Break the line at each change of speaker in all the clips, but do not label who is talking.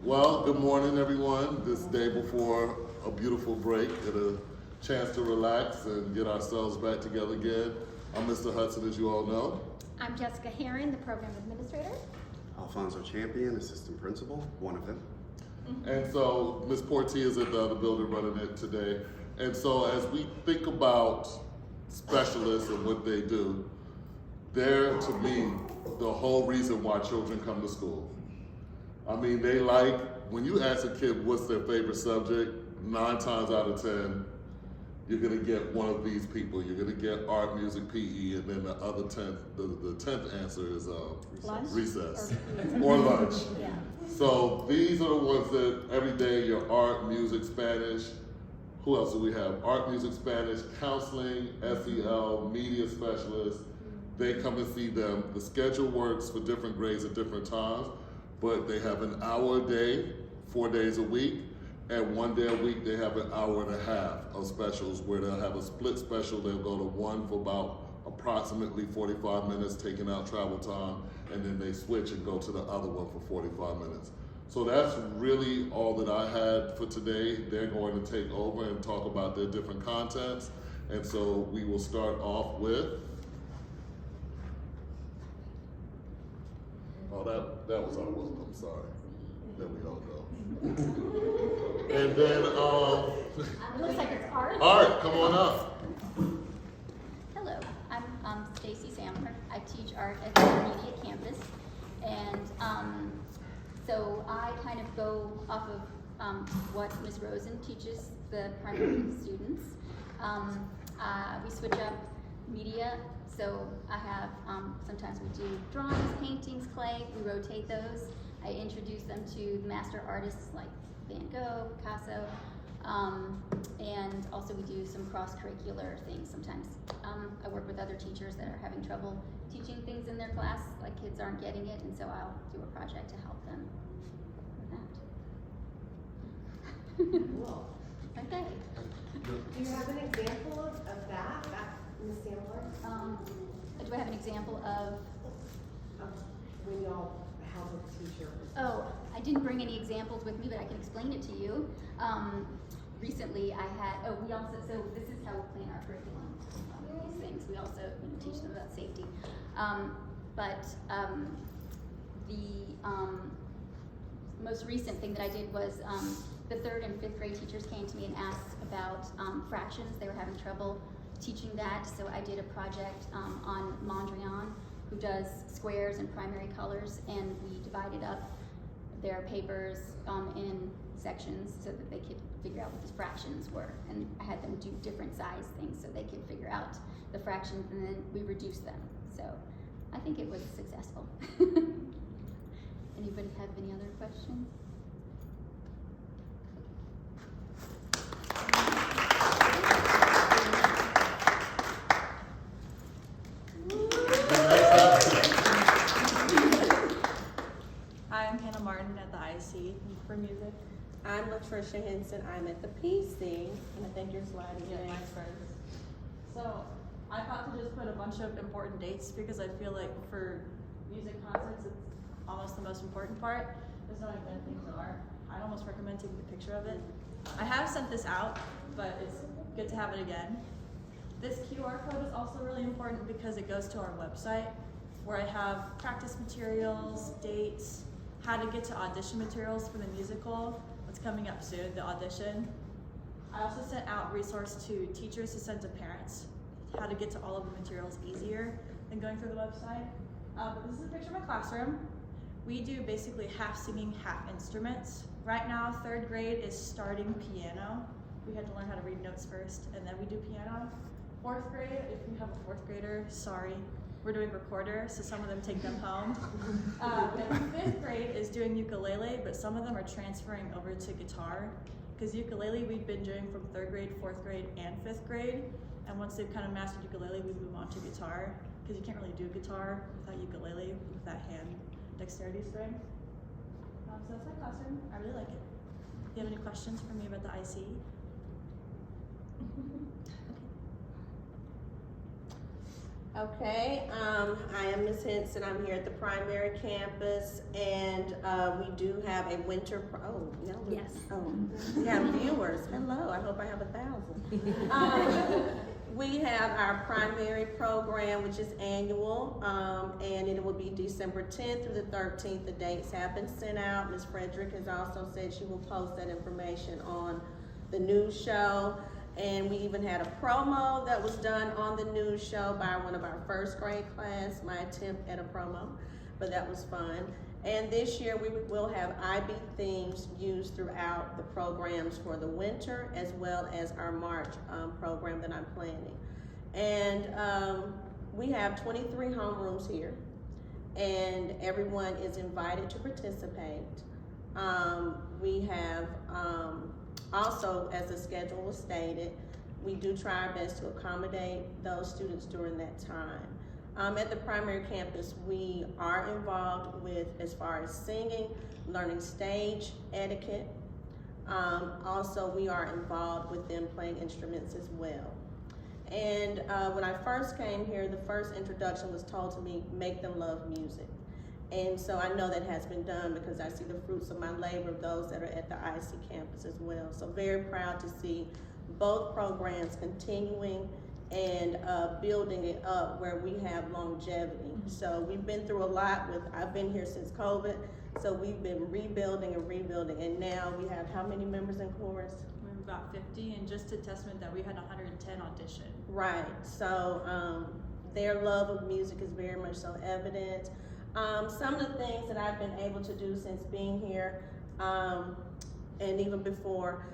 Well, good morning, everyone. This day before a beautiful break, get a chance to relax and get ourselves back together again. I'm Mr. Hudson, as you all know.
I'm Jessica Herron, the program administrator.
Alfonso Champion, assistant principal, one of them.
And so Ms. Portia is at the other building running it today. And so as we think about specialists and what they do, they're, to me, the whole reason why children come to school. I mean, they like, when you ask a kid what's their favorite subject, 9 times out of 10, you're gonna get one of these people. You're gonna get art, music, PE, and then the other 10th, the 10th answer is
Lunch?
recess or lunch.
Yeah.
So these are the ones that every day, your art, music, Spanish. Who else do we have? Art, music, Spanish, counseling, SEL, media specialists. They come and see them. The schedule works for different grades at different times, but they have an hour a day, 4 days a week, and 1 day a week they have an hour and a half of specials where they'll have a split special. They'll go to one for about approximately 45 minutes, taking out travel time, and then they switch and go to the other one for 45 minutes. So that's really all that I had for today. They're going to take over and talk about their different contents. And so we will start off with, oh, that was our welcome, sorry. There we don't go. And then,
It looks like it's art.
Art, come on up.
Hello, I'm Stacy Samler. I teach art at the Intermediate campus, and so I kind of go off of what Ms. Rosen teaches the primary students. We switch up media, so I have sometimes we do drawings, paintings, clay. We rotate those. I introduce them to the master artists like Van Gogh, Picasso. And also we do some cross-curricular things sometimes. I work with other teachers that are having trouble teaching things in their class, like kids aren't getting it, and so I'll do a project to help them with that.
Cool.
Okay.
Do you have an example of that, Ms. Sandler?
Do I have an example of?
Of when y'all help a teacher?
Oh, I didn't bring any examples with me, but I can explain it to you. Recently I had, we also, so this is how we plan our curriculum, these things. We also teach them about safety. The most recent thing that I did was the 3rd and 5th grade teachers came to me and asked about fractions. They were having trouble teaching that, so I did a project on Mondrian, who does squares and primary colors, and we divided up their papers in sections so that they could figure out what the fractions were. And I had them do different size things so they could figure out the fractions, and then we reduced them. So I think it was successful. Anybody have any other questions?
Hi, I'm Hannah Martin at the IC for music.
I'm Latricia Henson. I'm at the PC, and I think your slide is
Yeah,
next.
mine's first. So I thought to just put a bunch of important dates because I feel like for music concerts, it's almost the most important part is knowing when things are. I'd almost recommend taking a picture of it. I have sent this out, but it's good to have it again. This QR code is also really important because it goes to our website where I have practice materials, dates, how to get to audition materials for the musical, what's coming up soon, the audition. I also sent out resource to teachers to send to parents, how to get to all of the materials easier than going through the website. But this is a picture of my classroom. We do basically half singing, half instruments. Right now, 3rd grade is starting piano. We had to learn how to read notes first, and then we do piano. 4th grade, if you have a 4th grader, sorry. We're doing recorder, so some of them take them home. And 5th grade is doing ukulele, but some of them are transferring over to guitar. Because ukulele we've been doing from 3rd grade, 4th grade, and 5th grade. And once they've kind of mastered ukulele, we move on to guitar. Because you can't really do guitar without ukulele, with that hand dexterity strength. So that's my classroom. I really like it. Do you have any questions for me about the IC?
Okay, I am Ms. Henson. I'm here at the primary campus, and we do have a winter.
Yes.
We have viewers. Hello. I hope I have 1,000. We have our primary program, which is annual, and it will be December 10th through the 13th. The dates have been sent out. Ms. Frederick has also said she will post that information on the news show. And we even had a promo that was done on the news show by one of our first grade class, my attempt at a promo, but that was fun. And this year we will have IB themes used throughout the programs for the winter, as well as our March program that I'm planning. And we have 23 homerooms here, and everyone is invited to participate. We have also, as the schedule was stated, we do try our best to accommodate those students during that time. At the primary campus, we are involved with, as far as singing, learning stage etiquette. Also, we are involved with them playing instruments as well. And when I first came here, the first introduction was told to me, make them love music. And so I know that has been done because I see the fruits of my labor of those that are at the IC campus as well. So very proud to see both programs continuing and building it up where we have longevity. So we've been through a lot I've been here since COVID, so we've been rebuilding, and now we have how many members in chorus?
We have about 50, and just a testament that we had 110 audition.
Right, so their love of music is very much so evident. Some of the things that I've been able to do since being here, and even before,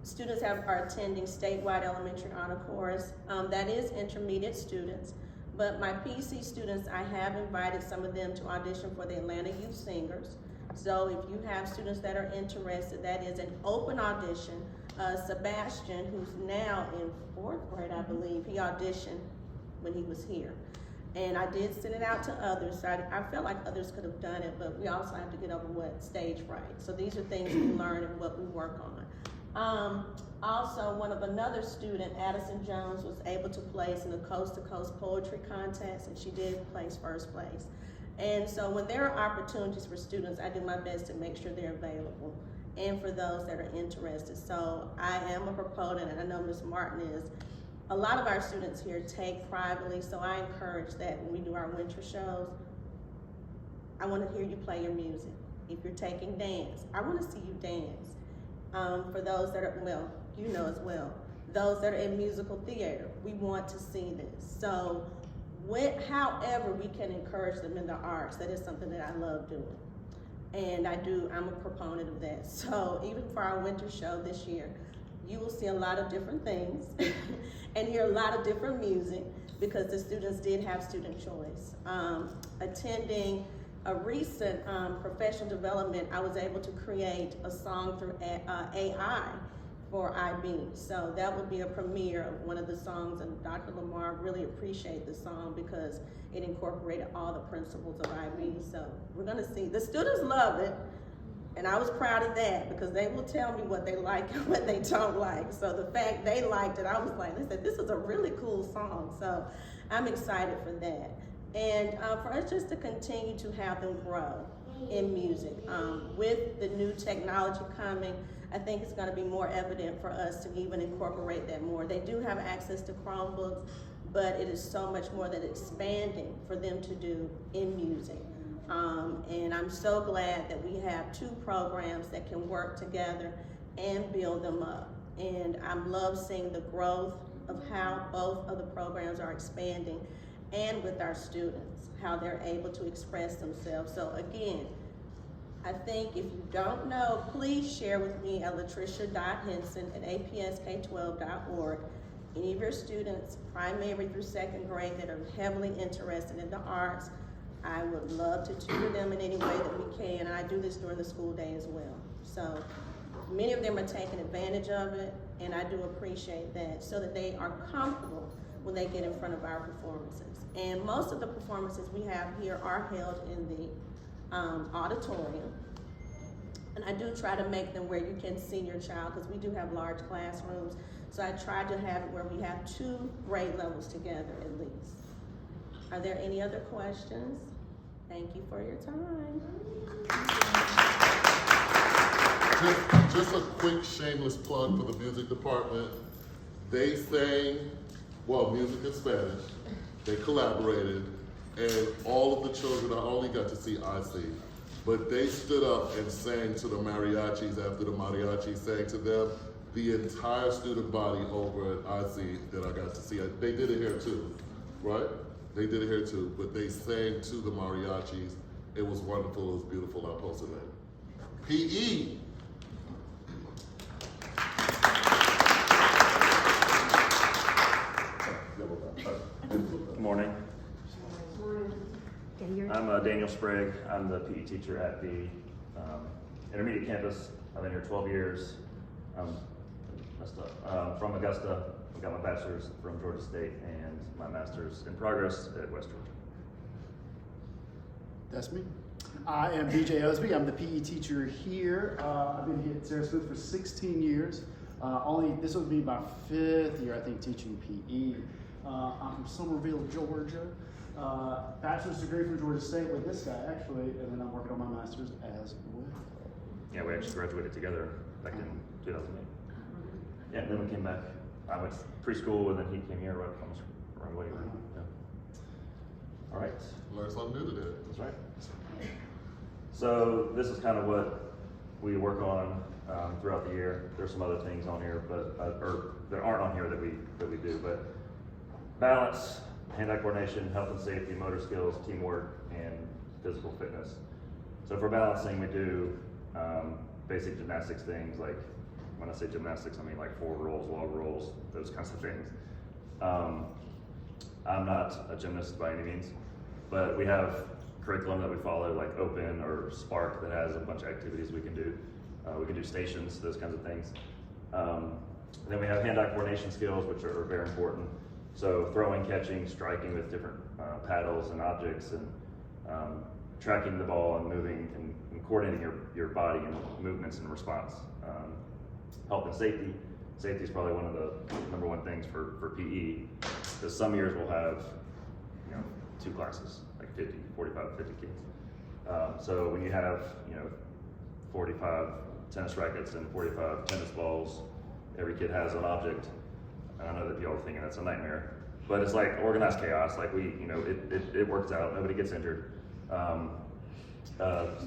students are attending statewide elementary honor chorus. That is intermediate students, but my PC students, I have invited some of them to audition for the Atlanta Youth Singers. So if you have students that are interested, that is an open audition. Sebastian, who's now in 4th grade, I believe, he auditioned when he was here. And I did send it out to others. So I felt like others could have done it, but we also have to get over stage fright. So these are things we learn and what we work on. Also, another student, Addison Jones, was able to place in the Coast to Coast Poetry Contest, and she did place first place. And so when there are opportunities for students, I do my best to make sure they're available, and for those that are interested. So I am a proponent, and I know Ms. Martin is. A lot of our students here take privately, so I encourage that when we do our winter shows, I want to hear you play your music. If you're taking dance, I want to see you dance. For those that are, well, you know as well, those that are in musical theater, we want to see this. So however we can encourage them in the arts, that is something that I love doing. And I'm a proponent of that. So even for our winter show this year, you will see a lot of different things and hear a lot of different music because the students did have student choice. Attending a recent professional development, I was able to create a song through AI for IB. So that would be a premiere of one of the songs, and Dr. Lamar really appreciated the song because it incorporated all the principles of IB. So we're gonna see, the students love it. And I was proud of that because they will tell me what they like and what they don't like. So the fact they liked it, I was like, they said, this is a really cool song. So I'm excited for that. And for us just to continue to have them grow in music. With the new technology coming, I think it's gonna be more evident for us to even incorporate that more. They do have access to Chromebooks, but it is so much more that expanding for them to do in music. And I'm so glad that we have 2 programs that can work together and build them up. And I love seeing the growth of how both of the programs are expanding, and with our students, how they're able to express themselves. So again, I think if you don't know, please share with me at latricia.henson@apsk12.org. Any of your students, primary through 2nd grade, that are heavily interested in the arts, I would love to tutor them in any way that we can, and I do this during the school day as well. So many of them are taking advantage of it, and I do appreciate that, so that they are comfortable when they get in front of our performances. And most of the performances we have here are held in the auditorium. And I do try to make them where you can see your child, because we do have large classrooms. So I try to have it where we have 2 grade levels together at least. Are there any other questions? Thank you for your time.
Just a quick shameless plug for the music department. They sang, well, music in Spanish. They collaborated, and all of the children, I only got to see IC, but they stood up and sang to the mariachis after the mariachis sang to them. The entire student body over at IC that I got to see, they did it here too, right? They did it here too, but they sang to the mariachis. It was wonderful, it was beautiful, I posted it. PE.
Good morning. I'm Daniel Sprague. I'm the PE teacher at the intermediate campus. I've been here 12 years. I'm from Augusta. I got my bachelor's from Georgia State and my master's in progress at West Georgia.
That's me. I am BJ Osby. I'm the PE teacher here. I've been here at Sarah Smith for 16 years. This will be my 5th year, I think, teaching PE. I'm from Somerville, Georgia. Bachelor's degree from Georgia State with this guy, actually, and then I'm working on my master's as well.
Yeah, we actually graduated together back in 2008. Yeah, and then we came back. I went to preschool and then he came here right away. Yeah. All right.
Learn something new today.
That's right. So this is kind of what we work on throughout the year. There's some other things on here, but or that aren't on here that we do. But balance, hand-eye coordination, health and safety, motor skills, teamwork, and physical fitness. So for balancing, we do basic gymnastics things. Like when I say gymnastics, I mean like forward rolls, log rolls, those kinds of things. I'm not a gymnast by any means, but we have curriculum that we follow, like Open or Spark, that has a bunch of activities we can do. We can do stations, those kinds of things. Then we have hand-eye coordination skills, which are very important. So throwing, catching, striking with different paddles and objects, and tracking the ball and moving and coordinating your body and movements in response. Health and safety. Safety is probably one of the number one things for PE, because some years we'll have 2 classes, like 50, 45, 50 kids. So when you have 45 tennis rackets and 45 tennis balls, every kid has an object. And I know that people are thinking that's a nightmare, but it's like organized chaos. Like it works out. Nobody gets injured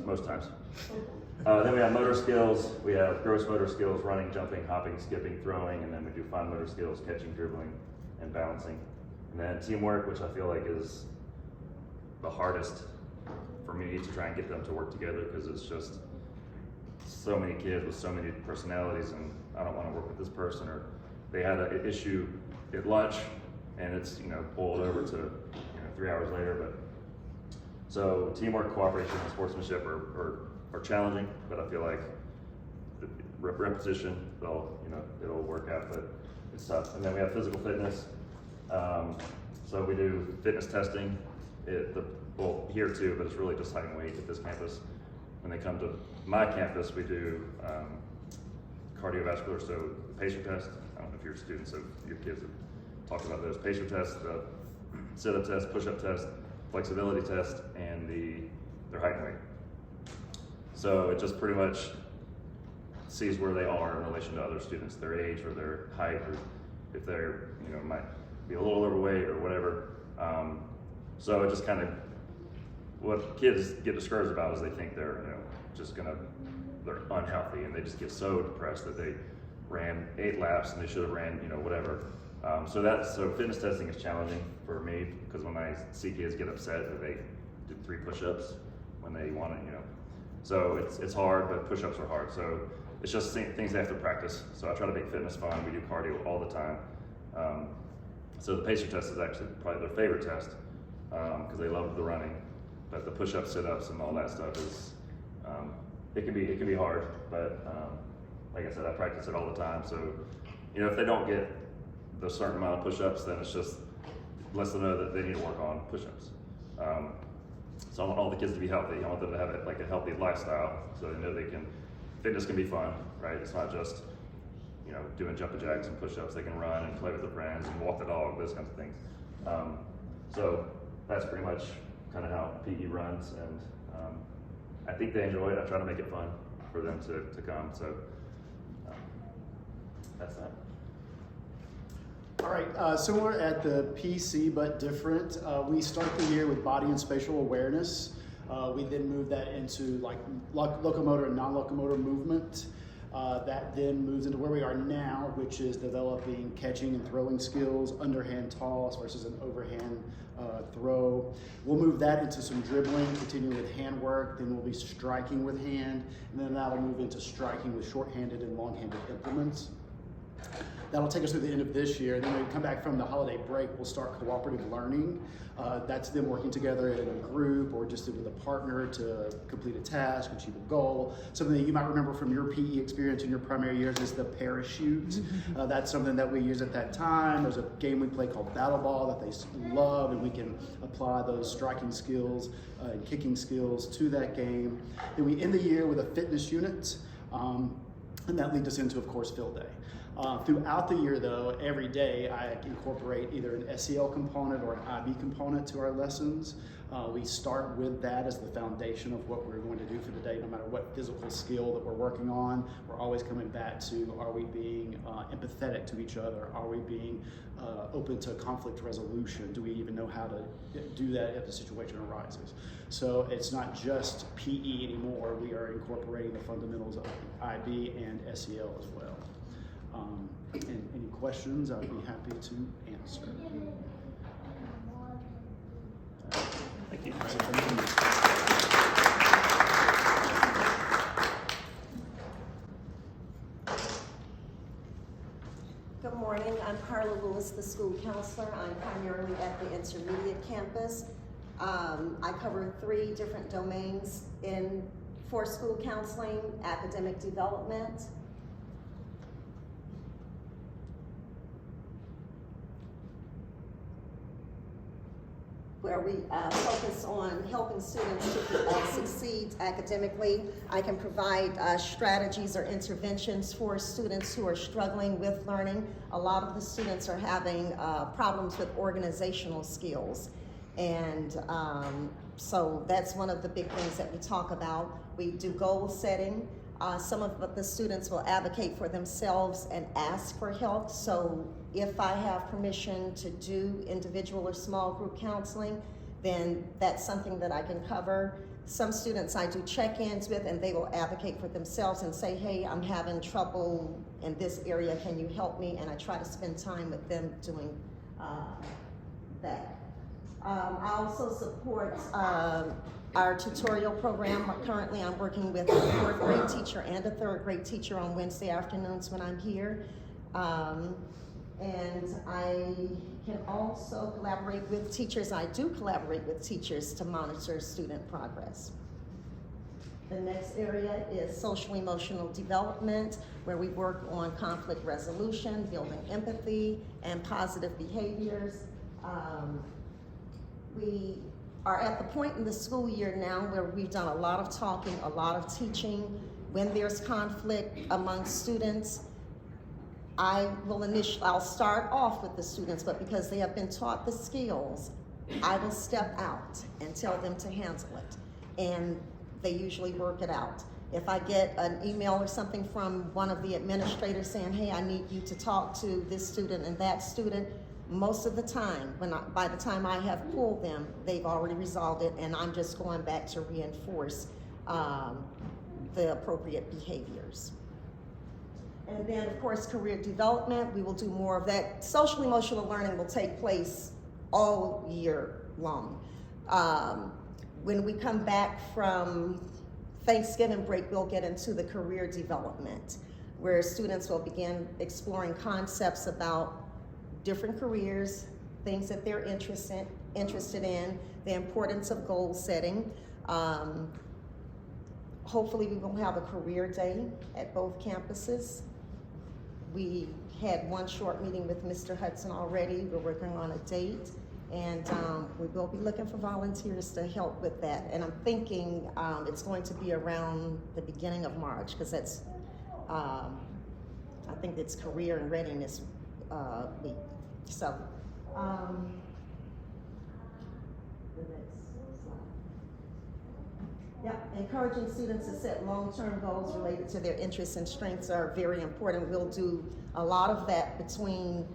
most times. Then we have motor skills. We have gross motor skills: running, jumping, hopping, skipping, throwing, and then we do fine motor skills: catching, dribbling, and balancing. And then teamwork, which I feel like is the hardest for me to try and get them to work together, because it's just so many kids with so many personalities, and I don't want to work with this person, or they had an issue at lunch and it's pulled over to 3 hours later. But so teamwork, cooperation, and sportsmanship are challenging, but I feel like the repetition, it'll work out, but it's tough. And then we have physical fitness. So we do fitness testing here too, but it's really just height and weight at this campus. When they come to my campus, we do cardiovascular, so pacer test. I don't know if your kids have talked about those. Pacer test, the sit-up test, push-up test, flexibility test, and their height and weight. So it just pretty much sees where they are in relation to other students, their age or their height, or if they're might be a little overweight or whatever. So it just kind of, what kids get discouraged about is they think they're they're unhealthy, and they just get so depressed that they ran 8 laps and they should have ran whatever. So fitness testing is challenging for me, because when I see kids get upset that they did 3 push-ups when they want to, so it's hard, but push-ups are hard. So it's just things they have to practice. So I try to make fitness fun. We do cardio all the time. So the pacer test is actually probably their favorite test, because they love the running. But the push-ups, sit-ups, and all that stuff is, it can be hard. But like I said, I practice it all the time. So if they don't get the certain amount of push-ups, then it's just lets them know that they need to work on push-ups. So I want all the kids to be healthy. I want them to have a healthy lifestyle, so they know fitness can be fun, right? It's not just doing jumping jacks and push-ups. They can run and play with their friends and walk the dog, those kinds of things. So that's pretty much kind of how PE runs, and I think they enjoy it. I try to make it fun for them to come, so that's that.
All right, similar at the PC, but different. We start the year with body and spatial awareness. We then move that into like locomotor and non-locomotor movement. That then moves into where we are now, which is developing catching and throwing skills, underhand toss versus an overhand throw. We'll move that into some dribbling, continuing with hand work, then we'll be striking with hand, and then that'll move into striking with short-handed and long-handed implements. That'll take us through the end of this year. Then when we come back from the holiday break, we'll start cooperative learning. That's them working together in a group or just with a partner to complete a task, achieve a goal. Something that you might remember from your PE experience in your primary years is the parachute. That's something that we use at that time. There's a game we play called Battle Ball that they love, and we can apply those striking skills and kicking skills to that game. Then we end the year with a fitness unit, and that leads us into, of course, field day. Throughout the year, though, every day I incorporate either an SEL component or an IB component to our lessons. We start with that as the foundation of what we're going to do for the day, no matter what physical skill that we're working on. We're always coming back to, are we being empathetic to each other? Are we being open to conflict resolution? Do we even know how to do that if the situation arises? So it's not just PE anymore. We are incorporating the fundamentals of IB and SEL as well. And any questions, I'd be happy to answer.
Thank you.
Good morning, I'm Carla Lewis, the school counselor. I'm primarily at the intermediate campus. I cover 3 different domains for school counseling: academic development, where we focus on helping students to succeed academically. I can provide strategies or interventions for students who are struggling with learning. A lot of the students are having problems with organizational skills. And so that's one of the big things that we talk about. We do goal setting. Some of the students will advocate for themselves and ask for help. So if I have permission to do individual or small group counseling, then that's something that I can cover. Some students I do check-ins with, and they will advocate for themselves and say, hey, I'm having trouble in this area, can you help me? And I try to spend time with them doing that. I also support our tutorial program. Currently I'm working with a 4th grade teacher and a 3rd grade teacher on Wednesday afternoons when I'm here. And I can also collaborate with teachers. I do collaborate with teachers to monitor student progress. The next area is social emotional development, where we work on conflict resolution, building empathy, and positive behaviors. We are at the point in the school year now where we've done a lot of talking, a lot of teaching. When there's conflict among students, I'll start off with the students, but because they have been taught the skills, I will step out and tell them to handle it. And they usually work it out. If I get an email or something from one of the administrators saying, hey, I need you to talk to this student and that student, most of the time, by the time I have pulled them, they've already resolved it, and I'm just going back to reinforce the appropriate behaviors. And then, of course, career development, we will do more of that. Social emotional learning will take place all year long. When we come back from Thanksgiving break, we'll get into the career development, where students will begin exploring concepts about different careers, things that they're interested in, the importance of goal setting. Hopefully we will have a career day at both campuses. We had one short meeting with Mr. Hudson already. We're working on a date, and we will be looking for volunteers to help with that. And I'm thinking it's going to be around the beginning of March, because that's, I think it's career and readiness week. So, Yep, encouraging students to set long-term goals related to their interests and strengths are very important. We'll do a lot of that between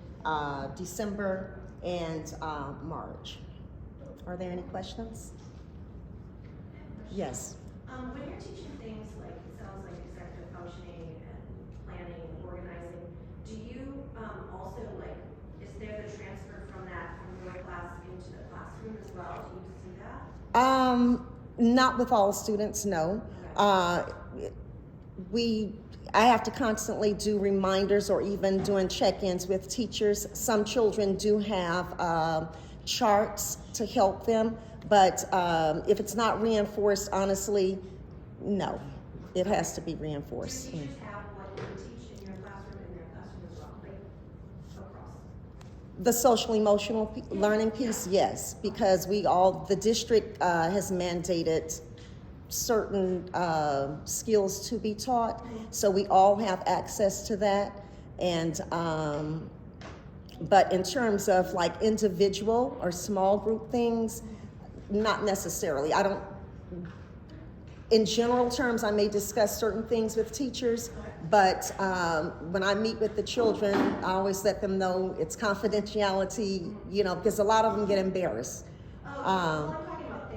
December and March. Are there any questions? Yes.
When you're teaching things like, it sounds like executive functioning and planning and organizing, do you also like, is there the transfer from that, from your class into the classroom as well? Do you see that?
Not with all students, no. I have to constantly do reminders or even doing check-ins with teachers. Some children do have charts to help them, but if it's not reinforced, honestly, no. It has to be reinforced.
Do teachers have what you teach in your classroom in their classroom as well, like across?
The social emotional learning piece, yes, because the district has mandated certain skills to be taught, so we all have access to that. And but in terms of like individual or small group things, not necessarily. I don't. In general terms, I may discuss certain things with teachers, but when I meet with the children, I always let them know it's confidentiality, because a lot of them get embarrassed.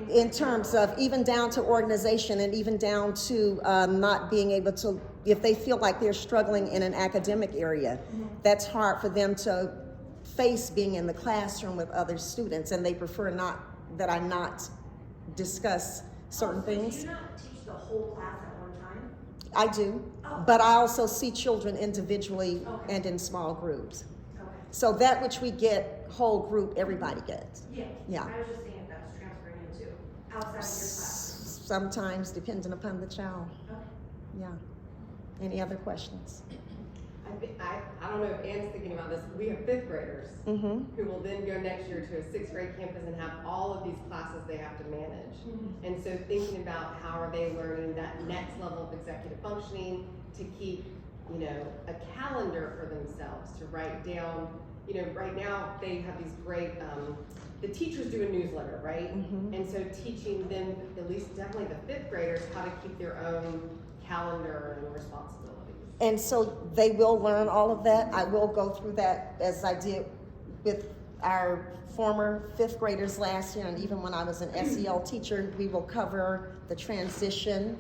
In terms of even down to organization and even down to not being able to, if they feel like they're struggling in an academic area, that's hard for them to face being in the classroom with other students, and they prefer that I not discuss certain things.
Do you not teach the whole class at one time?
I do, but I also see children individually and in small groups.
Okay.
So that which we get whole group, everybody gets.
Yeah.
Yeah.
I was just saying if that was transferring into outside of your class.
Sometimes depending upon the child.
Okay.
Yeah. Any other questions?
I don't know if Ann's thinking about this. We have fifth graders
Mm-hmm.
who will then go next year to a sixth grade campus and have all of these classes they have to manage. And so thinking about how are they learning that next level of executive functioning, to keep, a calendar for themselves, to write down, right now they have these great, the teachers do a newsletter, right? And so teaching them, at least definitely the fifth graders, how to keep their own calendar and responsibilities.
And so they will learn all of that. I will go through that as I did with our former fifth graders last year, and even when I was an SEL teacher, we will cover the transition,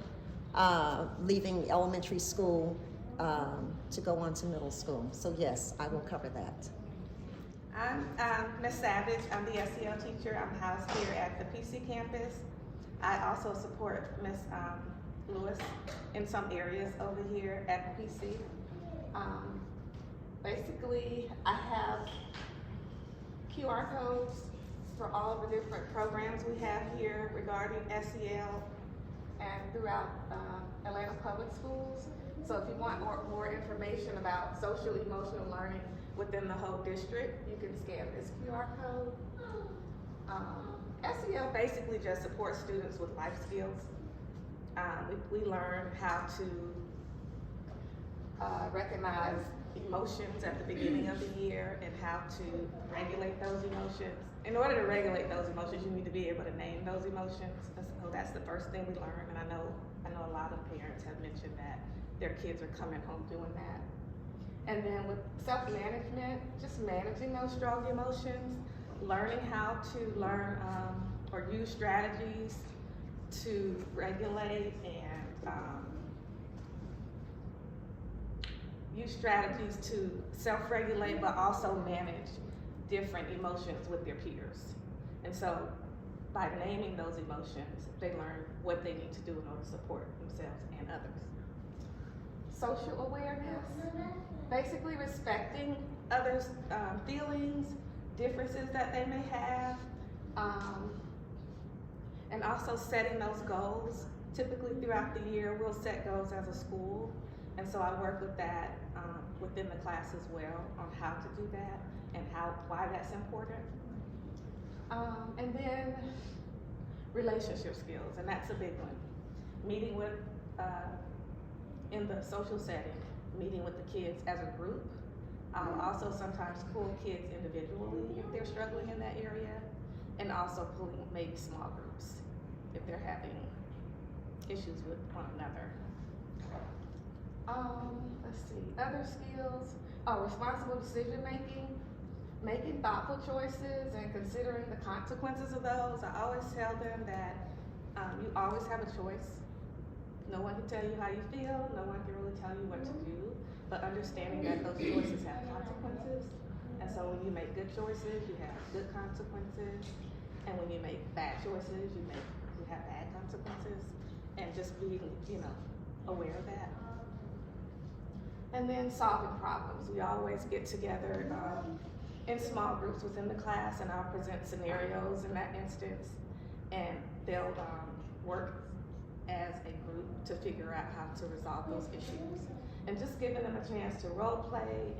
leaving elementary school to go on to middle school. So yes, I will cover that.
I'm Ms. Savage. I'm the SEL teacher. I'm housed here at the PC campus. I also support Ms. Lewis in some areas over here at the PC. Basically, I have QR codes for all of the different programs we have here regarding SEL and throughout Atlanta Public Schools. So if you want more information about social emotional learning within the whole district, you can scan this QR code. SEL basically just supports students with life skills. We learn how to recognize emotions at the beginning of the year and how to regulate those emotions. In order to regulate those emotions, you need to be able to name those emotions. So that's the first thing we learn, and I know a lot of parents have mentioned that their kids are coming home doing that. And then with self-management, just managing those strong emotions, learning how to learn or use strategies to regulate and use strategies to self-regulate, but also manage different emotions with their peers. And so by naming those emotions, they learn what they need to do in order to support themselves and others. Social awareness, basically respecting others' feelings, differences that they may have, and also setting those goals. Typically throughout the year, we'll set goals as a school, and so I work with that within the class as well on how to do that and why that's important. And then relationship skills, and that's a big one. Meeting with, in the social setting, meeting with the kids as a group. I'll also sometimes pull kids individually if they're struggling in that area, and also pulling maybe small groups if they're having
issues with one another. Let's see, other skills, responsible decision making, making thoughtful choices and considering the consequences of those. I always tell them that you always have a choice. No one can tell you how you feel, no one can really tell you what to do, but understanding that those choices have consequences. And so when you make good choices, you have good consequences. And when you make bad choices, you have bad consequences. And just being, aware of that. And then solving problems. We always get together in small groups within the class, and I'll present scenarios in that instance, and they'll work as a group to figure out how to resolve those issues. And just giving them a chance to role play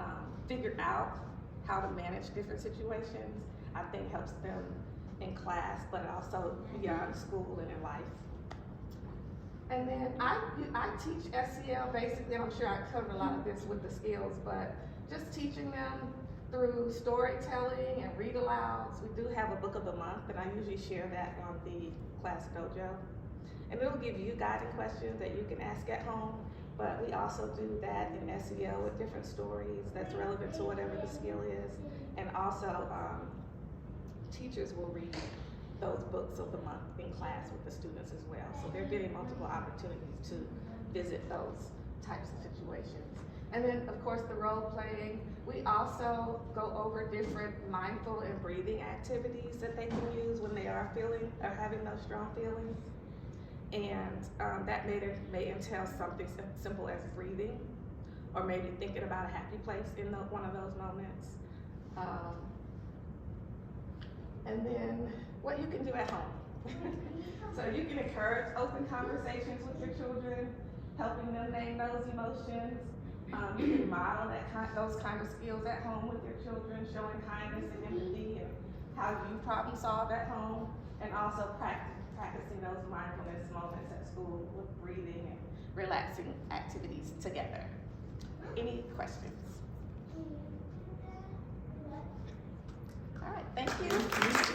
and figure out how to manage different situations, I think helps them in class, but also beyond school and in life. And then I teach SEL basically. I'm sure I covered a lot of this with the skills, but just teaching them through storytelling and read alouds. We do have a book of the month, and I usually share that on the Class Dojo. And it'll give you guiding questions that you can ask at home, but we also do that in SEL with different stories that's relevant to whatever the skill is. And also, teachers will read those books of the month in class with the students as well. So they're getting multiple opportunities to visit those types of situations. And then, of course, the role playing. We also go over different mindful and breathing activities that they can use when they are feeling or having those strong feelings. And that may entail something simple as breathing, or maybe thinking about a happy place in one of those moments. And then what you can do at home. So you can encourage open conversations with your children, helping them name those emotions. You can model those kind of skills at home with your children, showing kindness and empathy and how you problem solve at home, and also practicing those mindfulness moments at school with breathing and relaxing activities together. Any questions? All right, thank you.